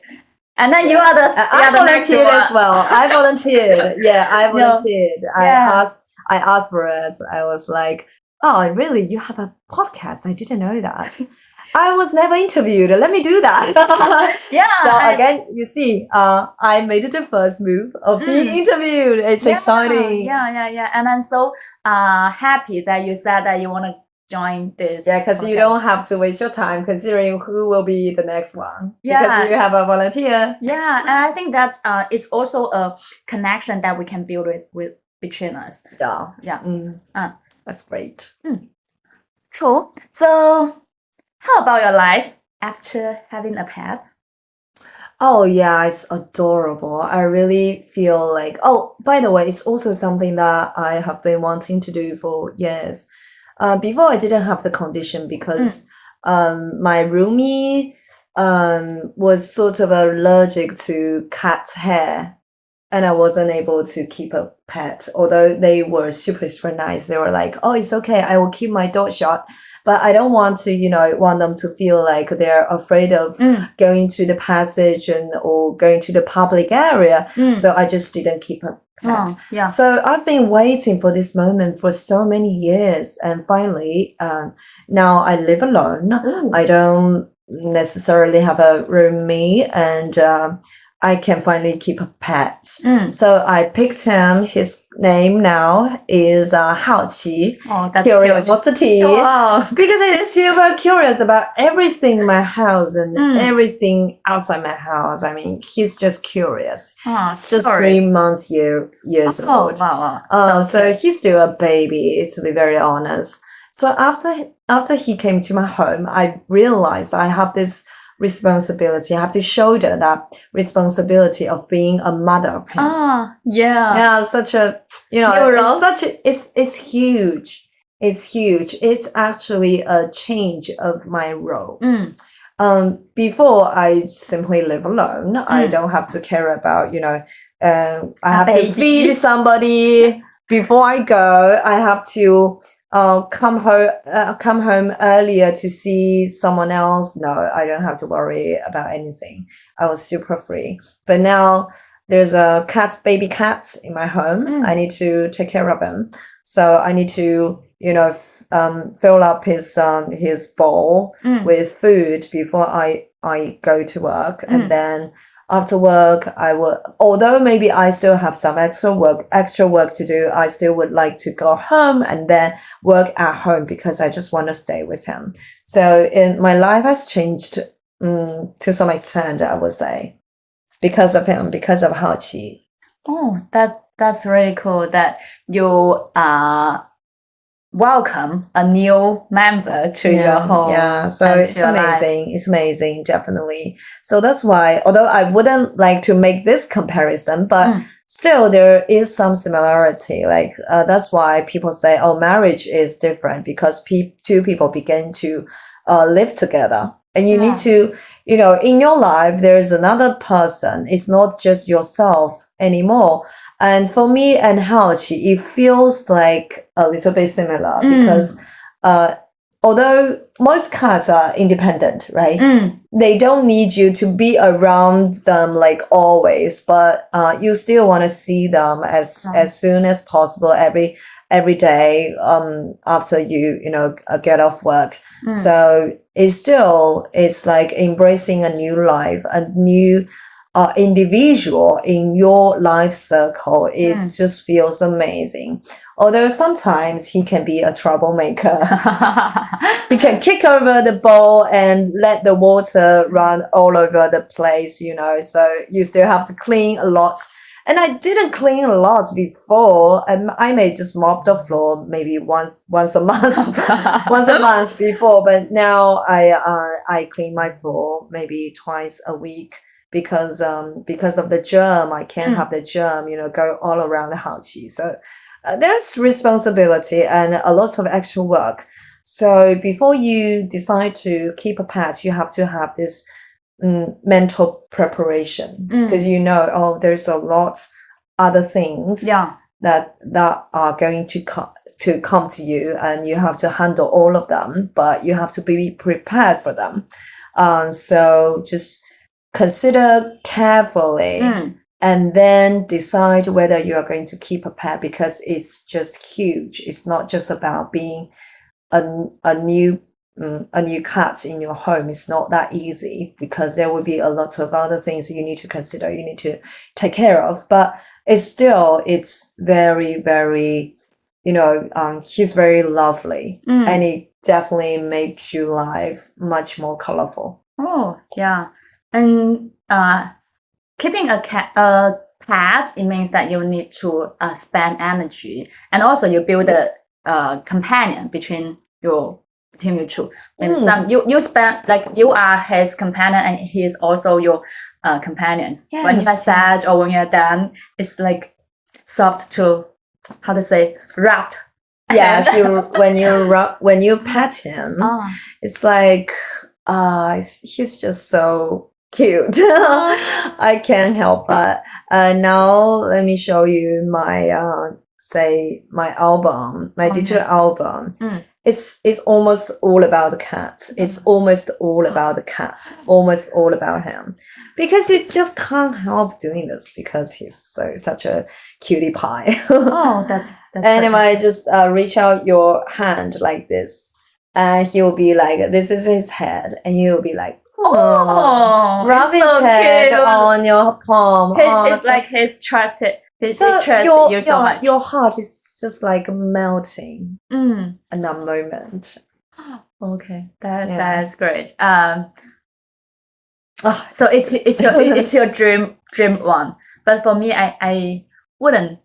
And then you are I volunteered as well. I volunteered. Yeah, I volunteered. I asked for it. I was like, really? You have a podcast? I didn't know that. I was never interviewed. Let me do that. So again, you see, I made the first move of being interviewed. It's exciting. Yeah. And I'm so happy that you said that you want to join this. Yeah, because you don't have to waste your time considering who will be the next one. Yeah. Because you have a volunteer. Yeah, and I think that it's also a connection that we can build with between us. Yeah. That's great. True. So how about your life after having a pet? Oh yeah, it's adorable. I really feel like, by the way, it's also something that I have been wanting to do for years. Before I didn't have the condition because my roomie was sort of allergic to cat hair. And I wasn't able to keep a pet, although they were super nice. They were like, it's okay, I will keep my dog shot. But I don't want to, want them to feel like they're afraid of going to the passage or going to the public area. So I just didn't keep a pet. So I've been waiting for this moment for so many years. And finally, now I live alone. I don't necessarily have a roomie, and I can finally keep a pet. So I picked him. His name now is Haoqi. That's curiosity. Wow. Because he's super curious about everything in my house and everything outside my house. I mean, he's just curious. It's just 3 months, years old. Wow. So he's still a baby, to be very honest. So after he came to my home, I realized I have this responsibility. I have to shoulder that responsibility of being a mother of him. Yeah, such a it's huge. It's huge. It's actually a change of my role. Before I simply live alone. I don't have to care about, I have to feed somebody before I go. I have to come home earlier to see someone else. No, I don't have to worry about anything. I was super free. But now there's a baby cats in my home. I need to take care of him. So I need to, fill up his bowl with food before I go to work. And then after work, I will, although maybe I still have some extra work to do, I still would like to go home and then work at home because I just want to stay with him. So my life has changed to some extent, I would say, because of him, because of Haoqi. Oh, that's really cool that you welcome a new member to your home. Yeah, so it's amazing. It's amazing, definitely. So that's why, although I wouldn't like to make this comparison, but still there is some similarity. Like that's why people say, oh, marriage is different because two people begin to live together. And you need to, in your life, there's another person. It's not just yourself anymore. And for me and Haoqi, it feels like a little bit similar because although most cats are independent, right? They don't need you to be around them like always, but you still want to see them as soon as possible every day after you get off work. So it's like embracing a new life, a new individual in your life circle. It just feels amazing. Although sometimes he can be a troublemaker. He can kick over the bowl and let the water run all over the place, so you still have to clean a lot. And I didn't clean a lot before. I may just mop the floor maybe once a month, before. But now I clean my floor maybe twice a week because of the germ. I can't have the germ, go all around the house. So there's responsibility and a lot of extra work. So before you decide to keep a pet, you have to have this mental preparation because there's a lot other things that are going to come to you, and you have to handle all of them, but you have to be prepared for them. So just consider carefully and then decide whether you are going to keep a pet, because it's just huge. It's not just about being a new cat in your home. Is not that easy because there will be a lot of other things you need to consider, you need to take care of. But it's very, very, he's very lovely, and it definitely makes your life much more colorful. Oh, yeah. And keeping a pet, it means that you need to spend energy, and also you build a companion between you two. Maybe you spend, like, you are his companion and he is also your companions. Yes, when you're sad or when you're done, it's like soft to, how to say, wrapped. Yes, when you pet him, it's like he's just so cute. I can't help but. Now let me show you my album, my digital album. It's almost all about the cat. It's almost all about the cat. Almost all about him, because you just can't help doing this because he's such a cutie pie. That's and if I just reach out your hand like this, and he'll be like, this is his head, and he'll be like, rub his head on your palm. It's like he's trusted. Your heart is just like melting in that moment. Okay, that's great. So it's your dream one. But for me, I wouldn't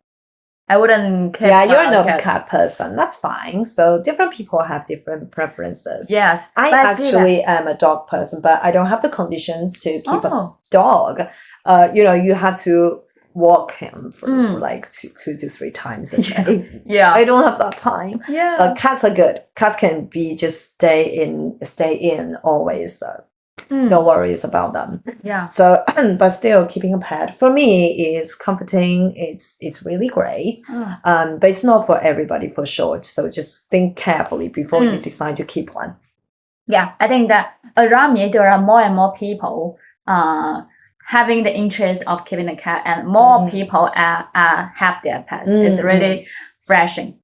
care. Yeah, you're not a cat person. That's fine. So different people have different preferences. Yes, I actually am a dog person, but I don't have the conditions to keep a dog. You have to walk him for like two to three times a day. Yeah, I don't have that time. Yeah, but cats are good. Cats can be just stay in always. So no worries about them. Yeah. So, but still keeping a pet for me is comforting. It's really great. But it's not for everybody for sure. So just think carefully before you decide to keep one. Yeah, I think that around me there are more and more people having the interest of keeping a cat, and more people have their pet. It's really refreshing.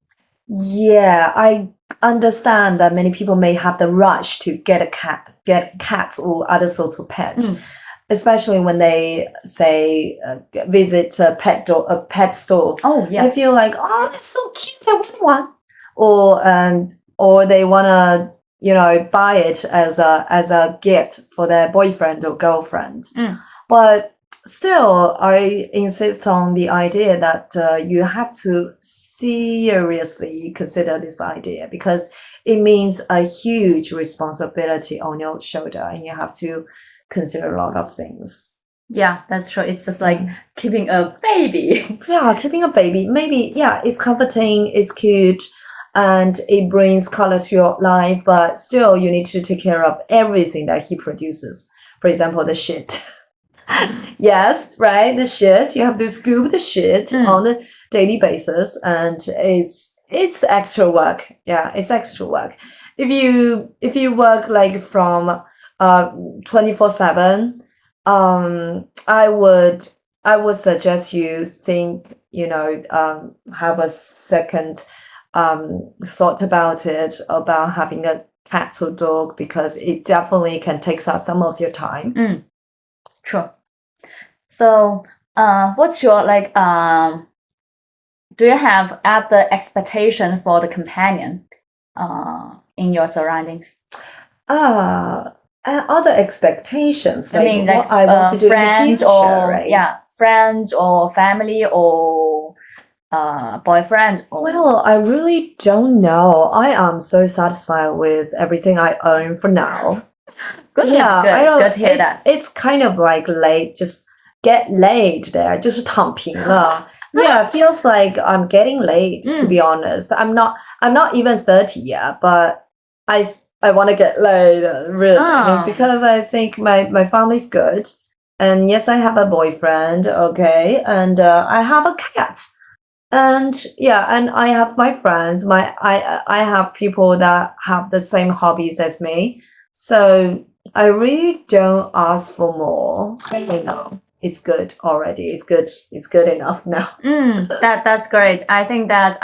Yeah, I understand that many people may have the rush to get cats or other sorts of pets, especially when they say visit a pet store. Oh yeah, They feel like, oh, that's so cute, I want one, or they wanna buy it as a gift for their boyfriend or girlfriend. But still, I insist on the idea that you have to seriously consider this idea, because it means a huge responsibility on your shoulder, and you have to consider a lot of things. Yeah, that's true. It's just like keeping a baby. Yeah, keeping a baby. Maybe, yeah, it's comforting, it's cute, and it brings color to your life, but still you need to take care of everything that he produces. For example, the shit. Yes, right, the shit. You have to scoop the shit on a daily basis, and it's extra work. Yeah, it's extra work. If you work like from 24/7, I would suggest you think, have a second thought about it, about having a cat or dog, because it definitely can take up some of your time. True. So, what's your do you have other expectation for the companion in your surroundings? Other expectations, I mean, what I want to do in the future, right? Yeah, friends or family or boyfriend. Well, I really don't know. I am so satisfied with everything I own for now. Good, yeah, good to hear that. It's kind of like just get laid there, 就是躺平了. Yeah, it feels like I'm getting laid, to be honest. I'm not even 30 yet, but I want to get laid, really, because I think my family's good. And yes, I have a boyfriend, okay, and I have a cat. And yeah, and I have my friends, I have people that have the same hobbies as me. So I really don't ask for more. It's good already. It's good enough now. That's great. I think that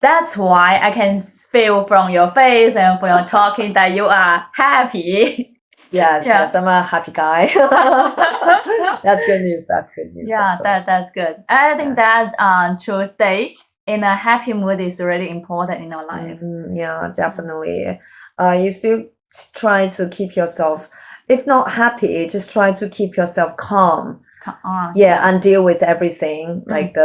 that's why I can feel from your face and from your talking that you are happy. Yes, I'm a happy guy. That's good news. Yeah, that's good. I think that to stay in a happy mood is really important in our life. Yeah, definitely. You still try to keep yourself, if not happy, just try to keep yourself calm. And deal with everything, like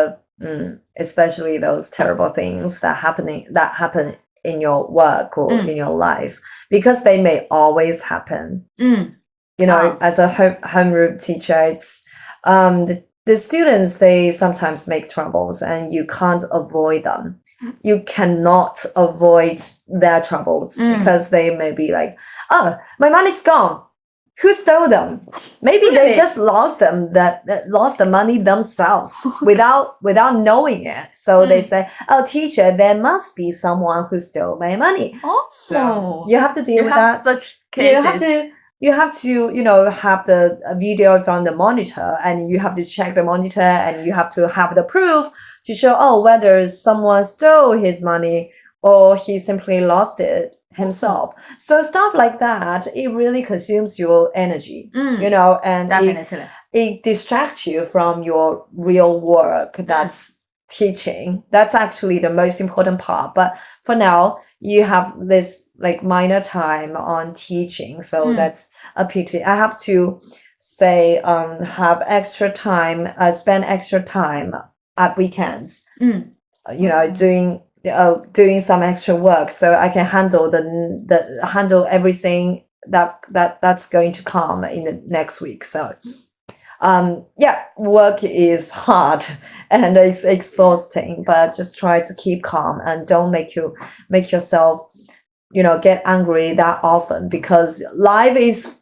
especially those terrible things that happen in your work or in your life, because they may always happen. As a homeroom teacher, it's the students, they sometimes make troubles, and you can't avoid them. You cannot avoid their troubles, because they may be like, oh, my money's gone. Who stole them? Maybe they just lost lost the money themselves without knowing it. So they say, "Oh, teacher, there must be someone who stole my money." So you have to deal with that. Such cases. You have to have the video from the monitor, and you have to check the monitor, and you have to have the proof to show whether someone stole his money or he simply lost it himself. So stuff like that, it really consumes your energy, and definitely. it distracts you from your real work. That's teaching. That's actually the most important part. But for now, you have this like minor time on teaching. So that's a pity. I have to say, have extra time, spend extra time at weekends, doing some extra work, so I can handle handle everything that's going to come in the next week. So work is hard and it's exhausting, but just try to keep calm and don't make yourself get angry that often, because life is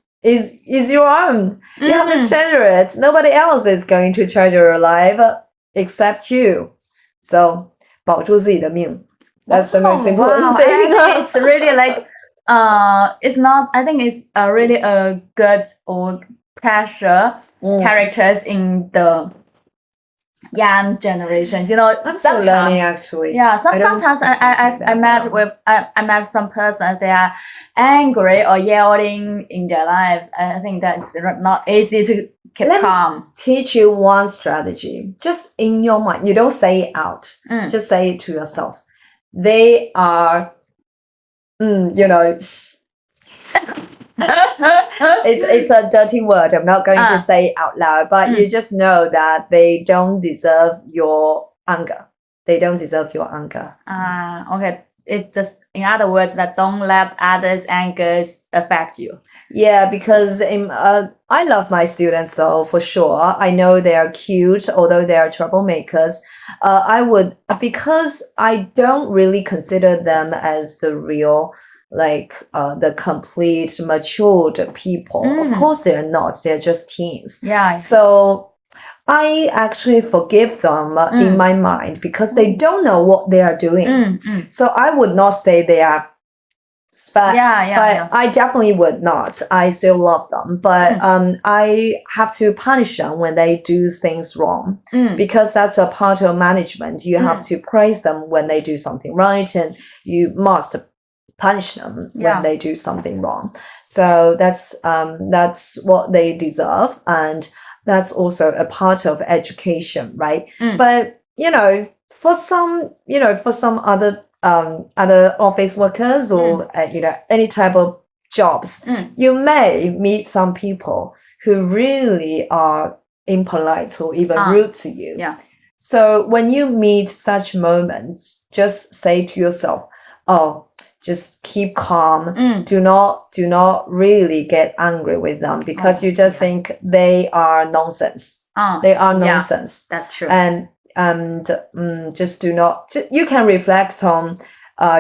your own. You have to treasure it. Nobody else is going to treasure your life except you. So 保住自己的命. That's the most important thing. I think it's really like it's not. I think it's really a good or pressure characters in the young generations. I'm still learning, actually. Yeah, sometimes I met some persons, they are angry or yelling in their lives. I think that's not easy to keep calm. Teach you one strategy. Just in your mind. You don't say it out. Just say it to yourself. They are, it's a dirty word. I'm not going to say it out loud, but you just know that they don't deserve your anger. They don't deserve your anger. Okay. It's just, in other words, that don't let others' angers affect you. Yeah, because I love my students, though, for sure. I know they are cute, although they are troublemakers. Because I don't really consider them as the real, the complete matured people. Of course they're not. They're just teens. Yeah. So I actually forgive them in my mind, because they don't know what they are doing. So I would not say they are bad, but I definitely would not. I still love them, but I have to punish them when they do things wrong, because that's a part of management. You have to praise them when they do something right, and you must punish them when they do something wrong. So that's what they deserve, and that's also a part of education, right? But for some other office workers or any type of jobs, you may meet some people who really are impolite or even rude to you. Yeah. So when you meet such moments, just say to yourself, just keep calm. Do not really get angry with them, because you just think they are nonsense. They are nonsense. That's true. And just do not. You can reflect on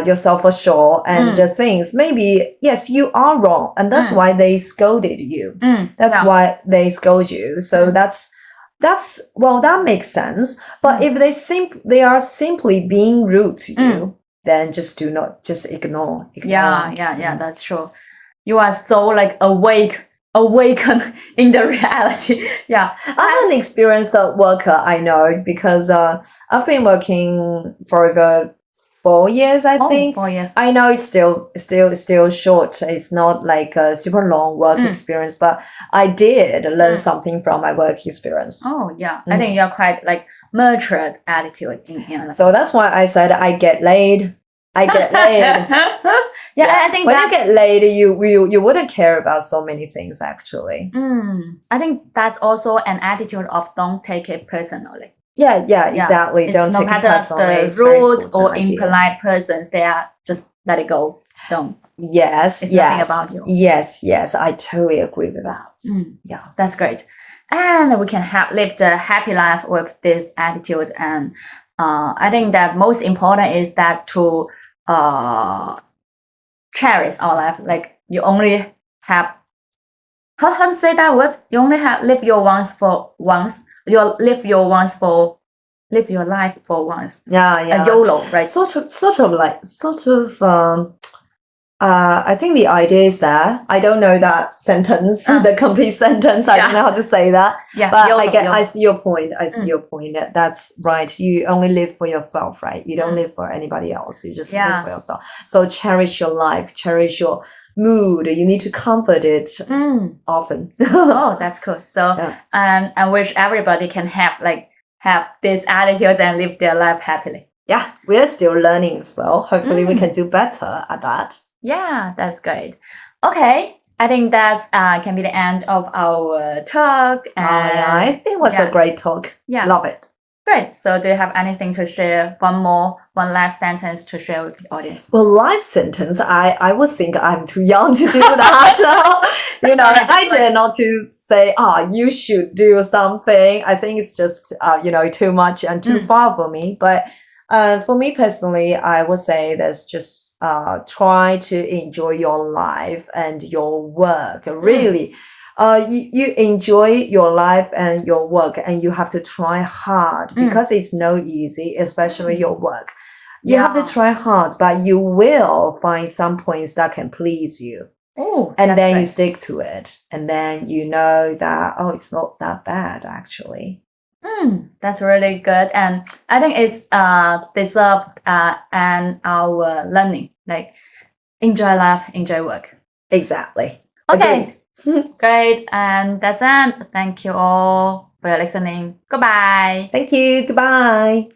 yourself for sure, and the things. Maybe yes, you are wrong, and that's why they scolded you. That's why they scold you. So that makes sense. But if they are simply being rude to you, then just ignore. Yeah, that's true. You are so awakened in the reality. Yeah. I'm an experienced worker, I know, because I've been working for over 4 years, I think. 4 years. I know it's still short. It's not like a super long work experience, but I did learn something from my work experience. Oh yeah, I think you're quite matured attitude in So that's why I said I get laid. I think when you get laid, you wouldn't care about so many things, actually. I think that's also an attitude of don't take it personally. Yeah, exactly. Don't take it personally. The rude or impolite persons, they are just let it go. Don't. It's nothing about you. Yes, I totally agree with that. Yeah, that's great. And we can live the happy life with this attitude. And I think that most important is that to cherish our life. Like you only have how to say that word? You only have live your life for once. Yeah. YOLO, right? I think the idea is there. I don't know that sentence, the complete sentence. I don't know how to say that. Yeah, but YOLO, I see your point. Your point. That's right. You only live for yourself, right? You don't live for anybody else. You just live for yourself. So cherish your life. Cherish your mood. You need to comfort it often. Oh, that's cool. So, and I wish everybody can have these attitudes and live their life happily. Yeah, we are still learning as well. Hopefully we can do better at that. Yeah, that's great. Okay, I think that can be the end of our talk. And it was a great talk. Yeah. Love it. Great. So do you have anything to share? One last sentence to share with the audience? Well, life sentence, I would think I'm too young to do that. I dare not to say, you should do something. I think it's just, too much and too far for me. But for me personally, I would say there's just try to enjoy your life and your work. Really, you enjoy your life and your work, and you have to try hard because it's no easy, especially your work. You have to try hard, but you will find some points that can please you. Oh, And then you great. stick to it. And then you know that, oh, it's not that bad, actually. That's really good. And I think it's deserved and our learning. Like, enjoy life, enjoy work. Exactly. Okay. Agreed. Great. And that's it. Thank you all for listening. Goodbye. Thank you. Goodbye.